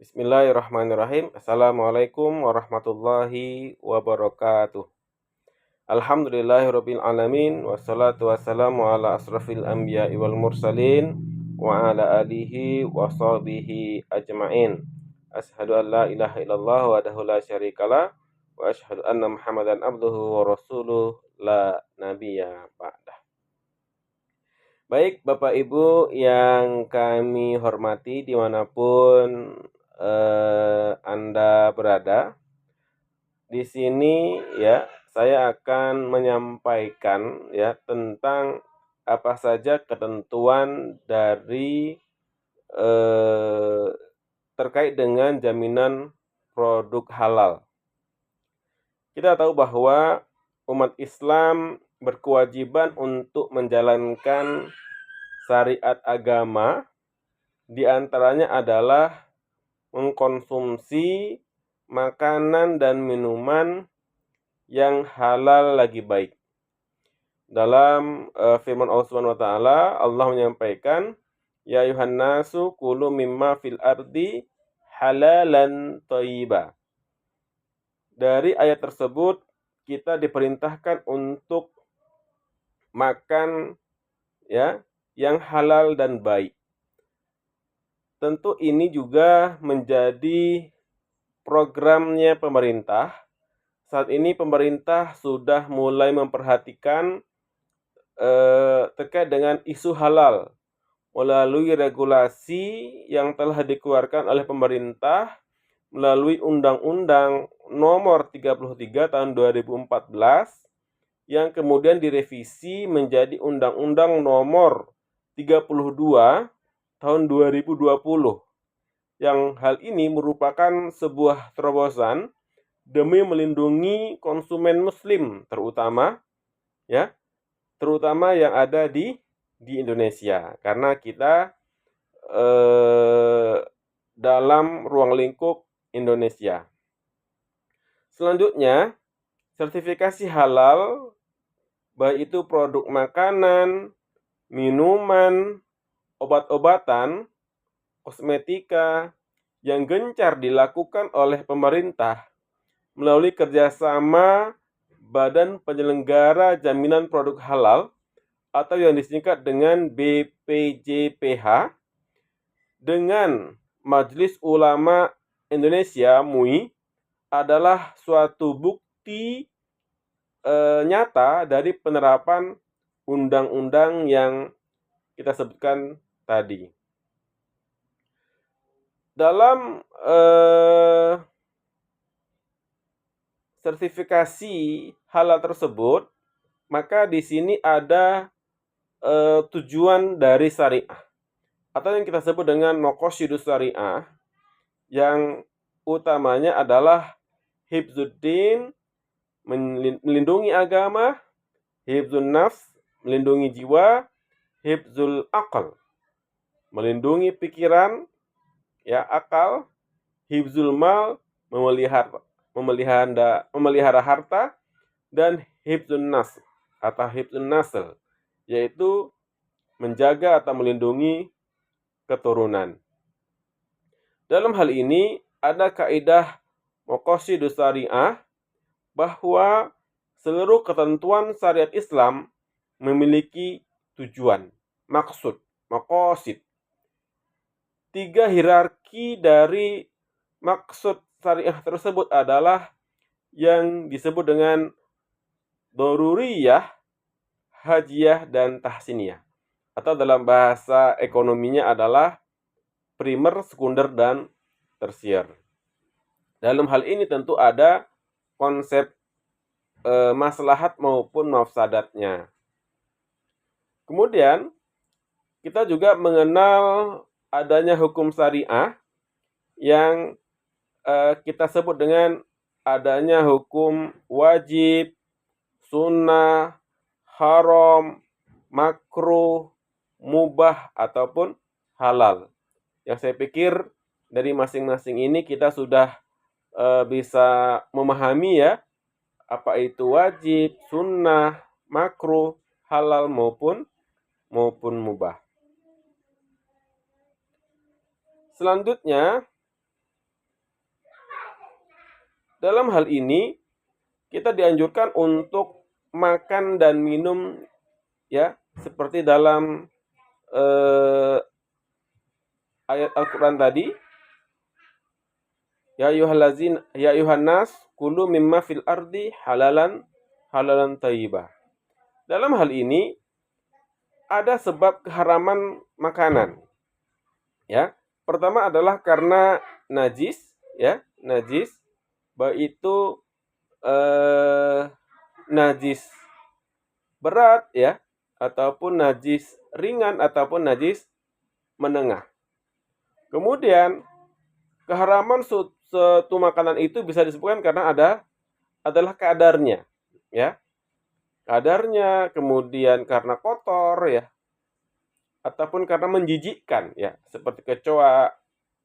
Bismillahirrahmanirrahim. Assalamualaikum warahmatullahi wabarakatuh. Alhamdulillahirabbil alamin wassalatu wassalamu ala asrafil anbiya'i wal mursalin wa ala alihi wa sahbihi ajmain. Asyhadu an la ilaha illallah wahdahu la syarikalah wa asyhadu anna Muhammadan abduhu wa rasuluh la nabiyya ba'dah. Baik Bapak Ibu yang kami hormati dimanapun Anda berada, di sini ya saya akan menyampaikan ya tentang apa saja ketentuan dari terkait dengan jaminan produk halal. Kita tahu bahwa umat Islam berkewajiban untuk menjalankan syariat agama, di antaranya adalah mengkonsumsi makanan dan minuman yang halal lagi baik. Dalam firman Allah Subhanahu wa taala, Allah menyampaikan, "Ya ayuhan nasu kulu mimma fil ardi halalan thayyiba." Dari ayat tersebut kita diperintahkan untuk makan ya yang halal dan baik. Tentu ini juga menjadi programnya pemerintah. Saat ini pemerintah sudah mulai memperhatikan terkait dengan isu halal melalui regulasi yang telah dikeluarkan oleh pemerintah melalui Undang-Undang Nomor 33 Tahun 2014 yang kemudian direvisi menjadi Undang-Undang Nomor 32 Tahun 2020. Yang hal ini merupakan sebuah terobosan demi melindungi konsumen muslim terutama yang ada di Indonesia, karena kita dalam ruang lingkup Indonesia. Selanjutnya, sertifikasi halal baik itu produk makanan, minuman, obat-obatan, kosmetika yang gencar dilakukan oleh pemerintah melalui kerjasama Badan Penyelenggara Jaminan Produk Halal atau yang disingkat dengan BPJPH dengan Majelis Ulama Indonesia MUI adalah suatu bukti nyata dari penerapan undang-undang yang kita sebutkan tadi. Dalam sertifikasi halal tersebut, maka di sini ada tujuan dari syariah atau yang kita sebut dengan maqasidus syariah, yang utamanya adalah hifzuddin, melindungi agama, hifzun nafs, melindungi jiwa, hifzul aqal, melindungi pikiran, ya akal, hifzul mal, memelihara harta, dan hifzun nas atau hifzun nasl, yaitu menjaga atau melindungi keturunan. Dalam hal ini ada kaidah maqasidus syariah bahwa seluruh ketentuan syariat Islam memiliki tujuan, maksud, maqasid. 3 hierarki dari maksud syariah tersebut adalah yang disebut dengan daruriyah, hajiyah, dan tahsiniyah. Atau dalam bahasa ekonominya adalah primer, sekunder, dan tersier. Dalam hal ini tentu ada konsep maslahat maupun mafsadatnya. Kemudian kita juga mengenal adanya hukum syariah yang kita sebut dengan adanya hukum wajib, sunnah, haram, makruh, mubah, ataupun halal. Yang saya pikir dari masing-masing ini kita sudah bisa memahami ya, apa itu wajib, sunnah, makruh, halal maupun mubah. Selanjutnya, dalam hal ini kita dianjurkan untuk makan dan minum ya seperti dalam ayat Al-Qur'an tadi, ya ayuhan nas kulu mimma fil ardi halalan thayyibah. Dalam hal ini ada sebab keharaman makanan. Ya. Pertama adalah karena najis, ya, najis, baik itu najis berat ya, ataupun najis ringan ataupun najis menengah. Kemudian keharaman suatu makanan itu bisa disebutkan karena adalah kadarnya, ya. Kadarnya, kemudian karena kotor ya, ataupun karena menjijikkan ya, seperti kecoa,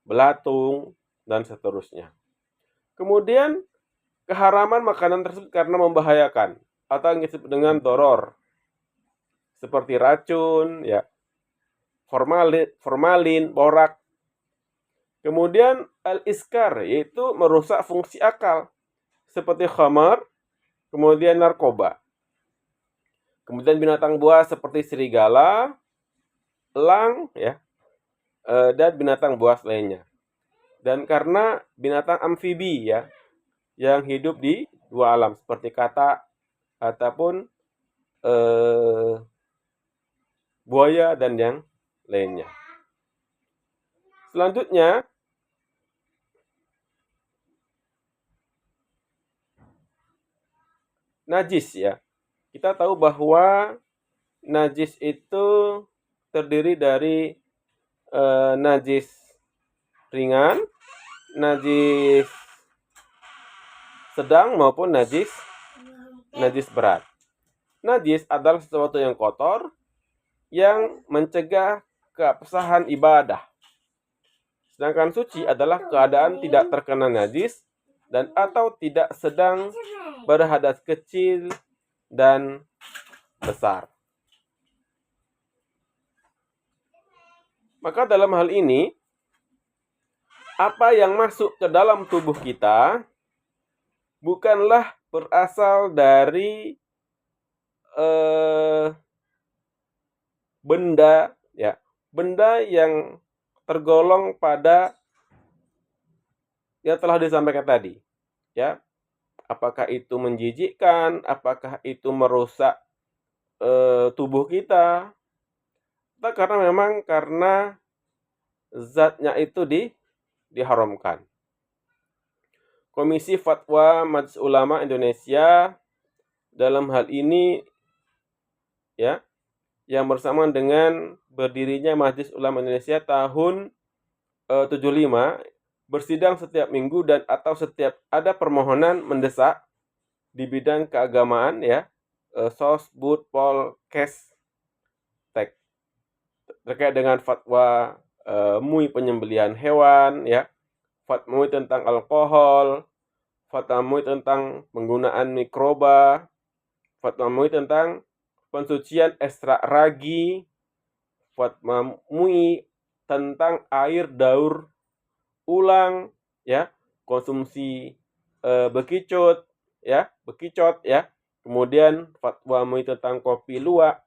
belatung, dan seterusnya. Kemudian keharaman makanan tersebut karena membahayakan atau yang disebut dengan doror, seperti racun ya, formalin, borak. Kemudian al-iskar, yaitu merusak fungsi akal, seperti khamar, kemudian narkoba. Kemudian binatang buas seperti serigala, elang ya, dan binatang buas lainnya. Dan karena binatang amfibi ya, yang hidup di dua alam seperti katak ataupun buaya dan yang lainnya. Selanjutnya, najis ya. Kita tahu bahwa najis itu terdiri dari najis ringan, najis sedang maupun najis berat. Najis adalah sesuatu yang kotor yang mencegah keabsahan ibadah. Sedangkan suci adalah keadaan tidak terkena najis dan atau tidak sedang berhadas kecil dan besar. Maka dalam hal ini, apa yang masuk ke dalam tubuh kita bukanlah berasal dari benda ya, benda yang tergolong pada yang telah disampaikan tadi, ya. Apakah itu menjijikkan, apakah itu merusak tubuh kita, karena zatnya itu diharamkan. Komisi Fatwa Majelis Ulama Indonesia dalam hal ini ya, yang bersamaan dengan berdirinya Majelis Ulama Indonesia tahun 75, bersidang setiap minggu dan atau setiap ada permohonan mendesak di bidang keagamaan ya, Sosbud Polkes Tek terkait dengan fatwa MUI penyembelihan hewan ya, fatwa MUI tentang alkohol, fatwa MUI tentang penggunaan mikroba, fatwa MUI tentang pensucian ekstrak ragi, fatwa MUI tentang air daur ulang ya, konsumsi bekicot ya, kemudian fatwa MUI tentang kopi luwak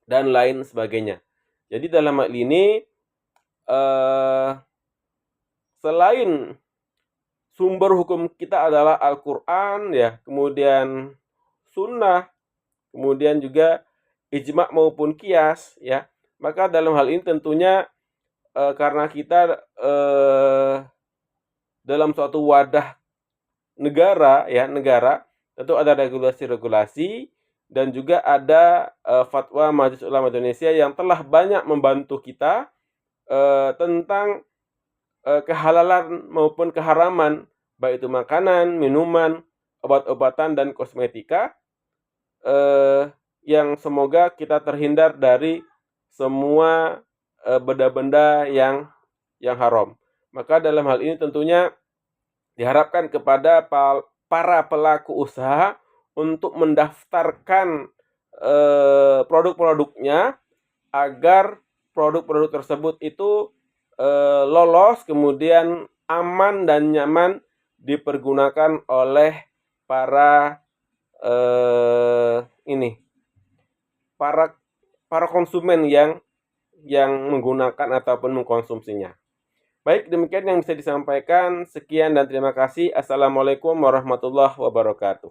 dan lain sebagainya. Jadi dalam hal ini selain sumber hukum kita adalah Al-Qur'an ya, kemudian sunnah, kemudian juga ijma' maupun qiyas ya. Maka dalam hal ini tentunya karena kita dalam suatu wadah negara tentu ada regulasi-regulasi dan juga ada fatwa Majelis Ulama Indonesia yang telah banyak membantu kita tentang kehalalan maupun keharaman, baik itu makanan, minuman, obat-obatan dan kosmetika, yang semoga kita terhindar dari semua benda-benda yang haram. Maka dalam hal ini tentunya diharapkan kepada para pelaku usaha untuk mendaftarkan produk-produknya agar produk-produk tersebut itu lolos, kemudian aman dan nyaman dipergunakan oleh para ini para para konsumen yang menggunakan ataupun mengkonsumsinya. Baik, demikian yang bisa disampaikan. Sekian dan terima kasih. Assalamualaikum warahmatullahi wabarakatuh.